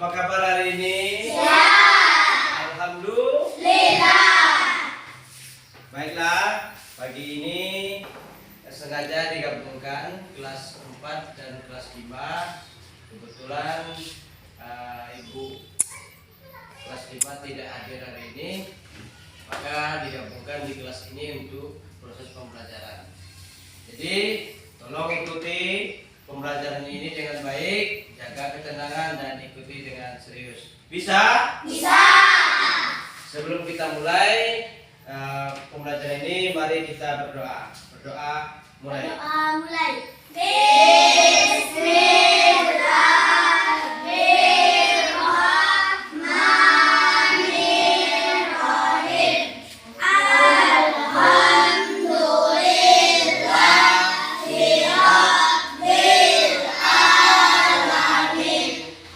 Apa kabar hari ini? Sehat. Alhamdulillah. Baiklah, pagi ini sengaja digabungkan kelas 4 dan kelas 5. Kebetulan Ibu kelas 5 tidak hadir hari ini, maka digabungkan di kelas ini untuk proses pembelajaran. Jadi tolong ikuti pembelajaran ini dengan baik, jaga ketenangan dan ikuti dengan serius. Bisa? Bisa. Sebelum kita mulai pembelajaran ini, mari kita berdoa. Berdoa mulai. Mulai. Bismillahirrahmanirrahim. Alhamdulillahirabbil alamin.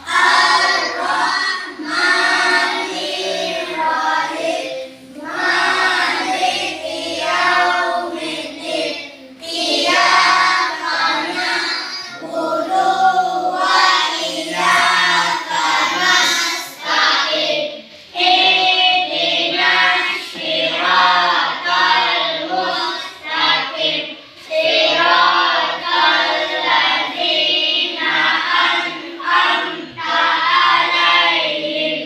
Ar-Rahmanirrahim. Maliki yaumiddin. Iyyaka na'budu wa iyyaka nasta'in. Ihdinas siratal mustaqim. Siratal ladzina an'amta 'alaihim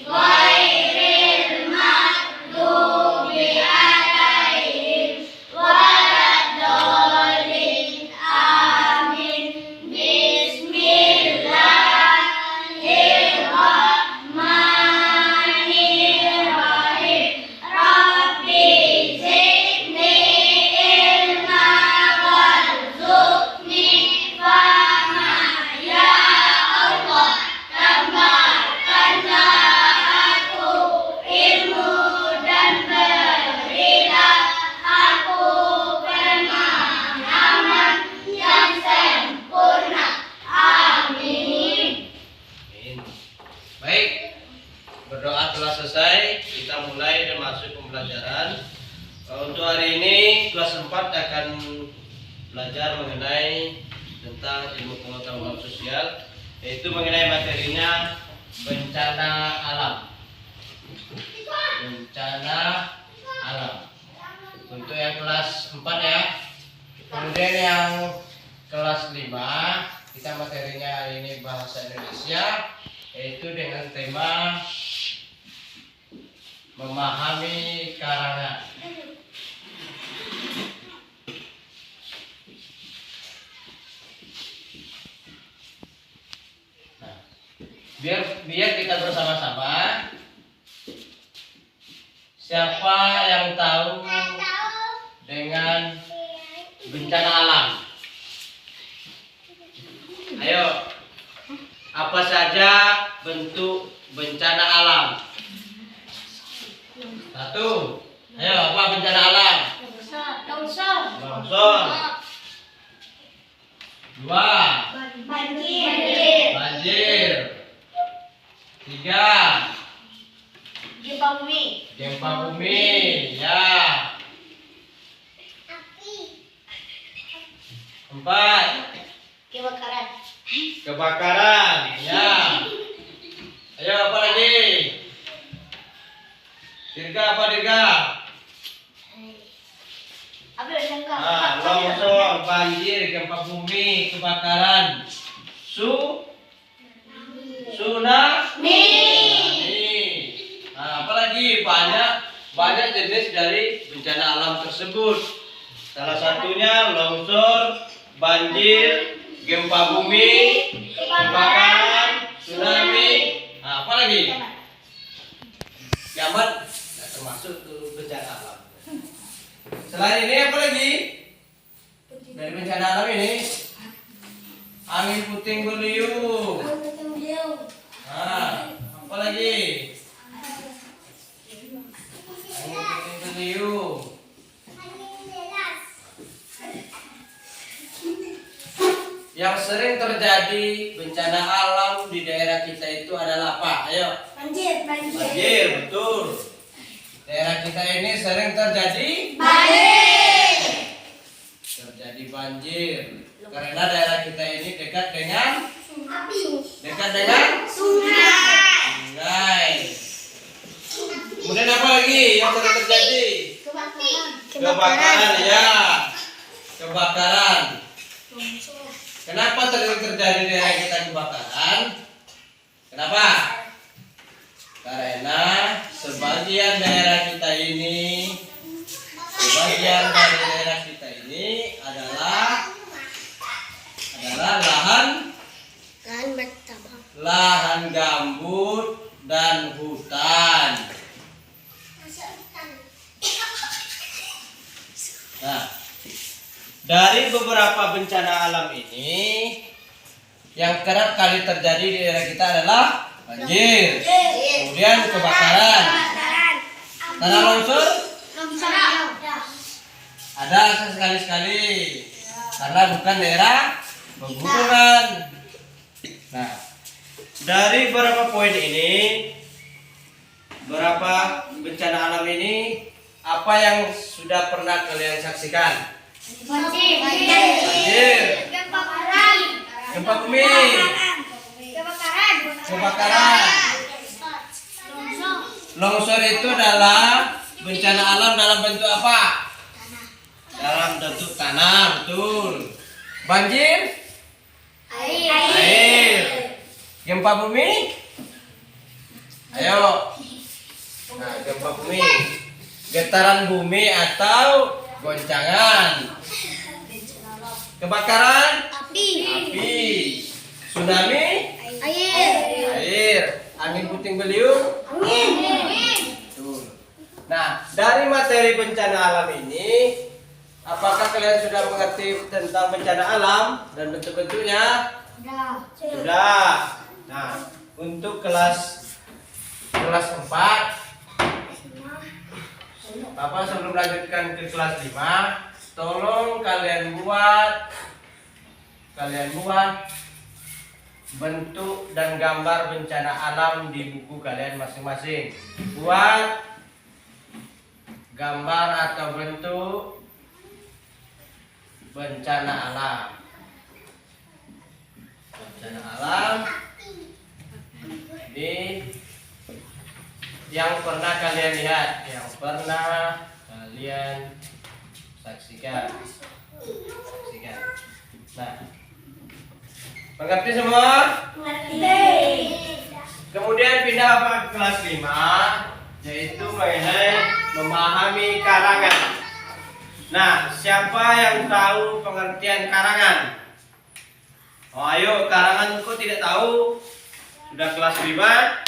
ghairil maghdubi 'alaihim waladdallin. Amin. Bismillahirrahmanirrahim. Rabbi zidni ilma warzuqni fahma. Ya Allah, tambahkanlah aku ilmu dan berilah aku pemahaman yang sempurna. Amin. Amin. Baik, berdoa telah selesai. Kita mulai dan masuk pembelajaran. Untuk hari ini kelas 4 akan belajar mengenai tentang ilmu pengetahuan sosial, yaitu mengenai materinya bencana alam. Bencana alam. Untuk yang kelas 4 ya. Kemudian yang kelas 5 kita materinya hari ini bahasa Indonesia, yaitu dengan tema memahami karangan. Nah, biar kita bersama-sama. Siapa yang tahu dengan bencana alam? Ayo, apa saja bentuk bencana alam? 1. Ayo, apa bencana alam? Longsor. Longsor. 2. Banjir. Banjir. 3. Gempa bumi. Gempa bumi. Ya. 4. Kebakaran. Kebakaran. Ya. Ayo, apa lagi? Dirga, apa Dirga? Longsor, banjir, gempa bumi, kebakaran, tsunami. Nah, apalagi banyak jenis dari bencana alam tersebut. Salah satunya longsor, banjir, gempa bumi, kebakaran, tsunami. Nah, apalagi? Kiamat nggak termasuk tuh bencana alam. Selain ini apa lagi? Dari bencana alam ini, angin puting beliung. Nah, apa lagi? Angin puting beliung. Yang sering terjadi bencana alam di daerah kita itu adalah apa? Ayo. Banjir. Banjir, betul. Daerah kita ini sering terjadi Banjir. terjadi banjir karena daerah kita ini dekat dengan Api. dekat dengan Sungai. Kebakaran ya. Kebakaran. Kenapa terjadi di daerah kita kebakaran? Kenapa? Karena sebagian daerah kita ini adalah lahan gambut dan hutan. Nah, dari beberapa bencana alam ini yang kerap kali terjadi di daerah kita adalah banjir, kemudian kebakaran, tanah longsor ada sekali-sekali karena bukan daerah pegunungan. Nah, dari beberapa poin ini, beberapa bencana alam ini, apa yang sudah pernah kalian saksikan? Banjir, gempa bumi, kebakaran. Longsor itu adalah bencana alam dalam bentuk apa? Dalam bentuk tanah, betul. Banjir, air. Gempa bumi, ayo. Nah, gempa bumi, getaran bumi atau goncangan. Kebakaran, api. Tsunami, air. Angin puting beliung, betul. Nah, dari materi bencana alam ini, apakah kalian sudah mengerti tentang bencana alam dan bentuk-bentuknya? Sudah. Nah, untuk kelas 4, Bapak sebelum lanjutkan ke kelas 5, tolong kalian buat bentuk dan gambar bencana alam di buku kalian masing-masing. Buat gambar atau bentuk bencana alam. Bencana alam ini yang pernah kalian lihat, yang pernah kalian saksikan. Nah, mengerti semua? Kemudian pindah ke kelas 5, yaitu mengenai memahami karangan. Nah, siapa yang tahu pengertian karangan? Oh, ayo, karangan kok tidak tahu? Sudah kelas 5?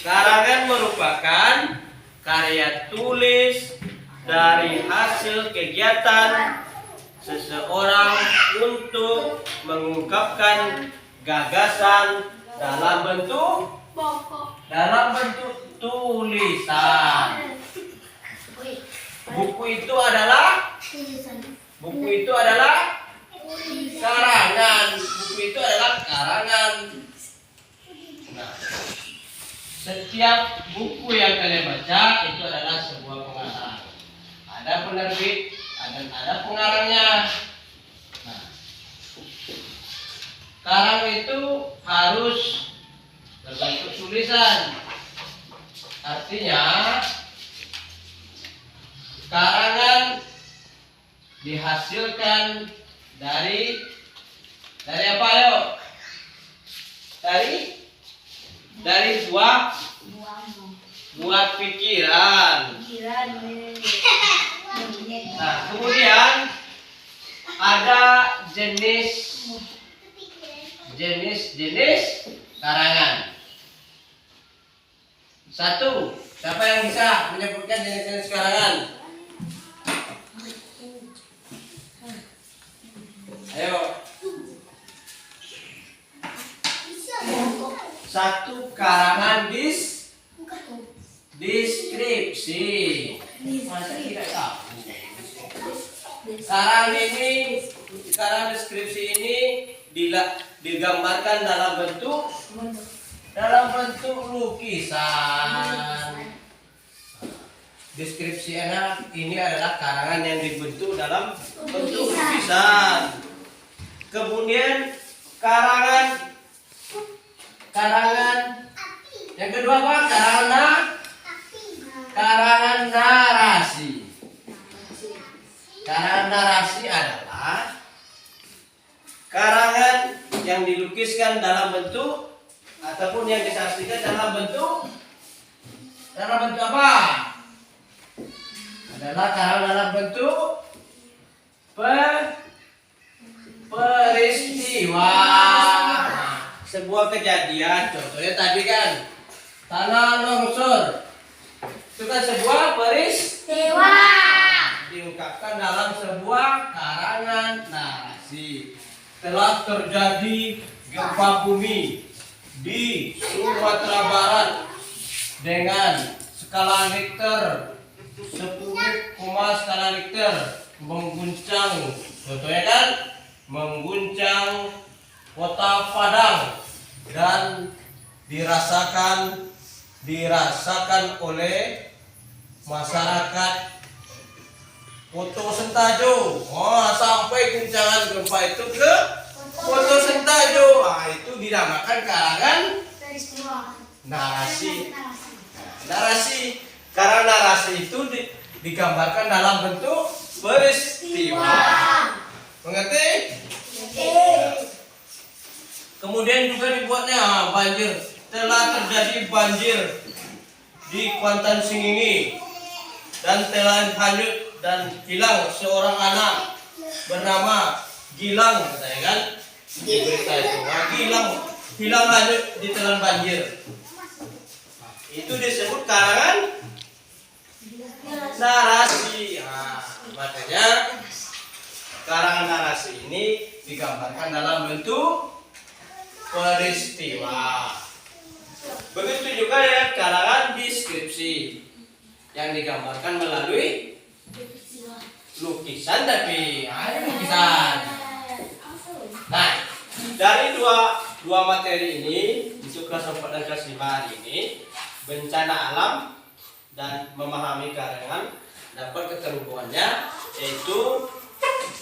Karangan merupakan karya tulis dari hasil kegiatan seseorang untuk mengungkapkan gagasan dalam bentuk tulisan. Buku itu adalah karangan. Nah, setiap buku yang kalian baca itu adalah sebuah pengarang. Ada penerbit, ada pengarangnya. Nah, karang itu harus berbentuk tulisan. Artinya karangan dihasilkan dari apa, ayo? Dari buat pikiran. Nah, kemudian ada jenis karangan. 1, siapa yang bisa menyebutkan jenis-jenis karangan? Ayo. 1, karangan deskripsi. Masa tidak tahu? Karang deskripsi ini digambarkan dalam bentuk lukisan. Deskripsi ini adalah karangan yang dibentuk dalam bentuk lukisan. Kemudian karangan Yang kedua apa? Karangan narasi. Karangan narasi adalah karangan yang dilukiskan dalam bentuk ataupun yang disaksikan dalam bentuk apa? Adalah karangan dalam bentuk peristiwa. Sebuah kejadian, contohnya tadi kan tanah longsor. Itu kan sebuah peristiwa diungkapkan dalam sebuah karangan narasi. Telah terjadi gempa bumi di Sumatera Barat dengan skala Richter 10, skala Richter mengguncang, contohnya kan mengguncang kota Padang dan dirasakan oleh masyarakat Poto Sentajo. Sampai guncangan gempa itu ke Poto Sentajo. Itu dinamakan karangan narasi. Karena narasi itu digambarkan dalam bentuk peristiwa. Mengerti? Kemudian juga dibuatnya banjir. Telah terjadi banjir di Kuantan Singingi dan telah hanyut dan hilang seorang anak bernama Gilang, katanya kan? Di berita itu, hilang hanyut di telan banjir. Itu disebut karangan narasi. Makanya karangan narasi ini digambarkan dalam bentuk peristiwa. Begitu juga ya karangan deskripsi yang digambarkan melalui lukisan, tapi ada lukisan. Nah, dari dua materi ini untuk kelas 4 dan kelas 5 hari ini, bencana alam dan memahami karangan, dapat keterhubungannya, yaitu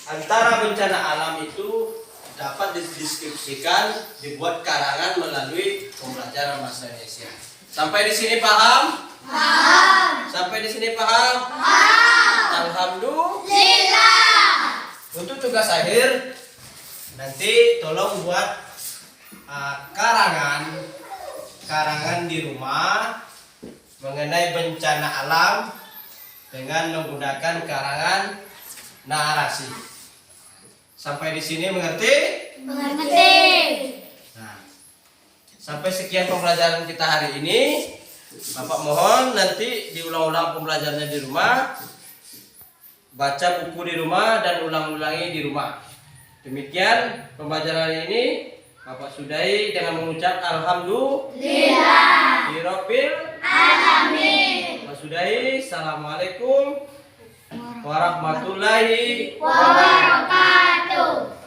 antara bencana alam itu dapat dideskripsikan, dibuat karangan melalui pembelajaran bahasa Indonesia. Sampai di sini paham? Paham. Sampai di sini paham? Paham. Alhamdulillah. Untuk tugas akhir nanti tolong buat karangan di rumah mengenai bencana alam dengan menggunakan karangan narasi. Sampai di sini mengerti? Mengerti. Nah, sampai sekian pembelajaran kita hari ini. Bapak mohon nanti diulang-ulang pembelajarannya di rumah, baca buku di rumah dan ulang-ulangi di rumah. Demikian pembelajaran ini. Bapak sudahi dengan mengucap alhamdulillah Rabbil alamin. Bapak sudahi. Assalamualaikum warahmatullahi wabarakatuh.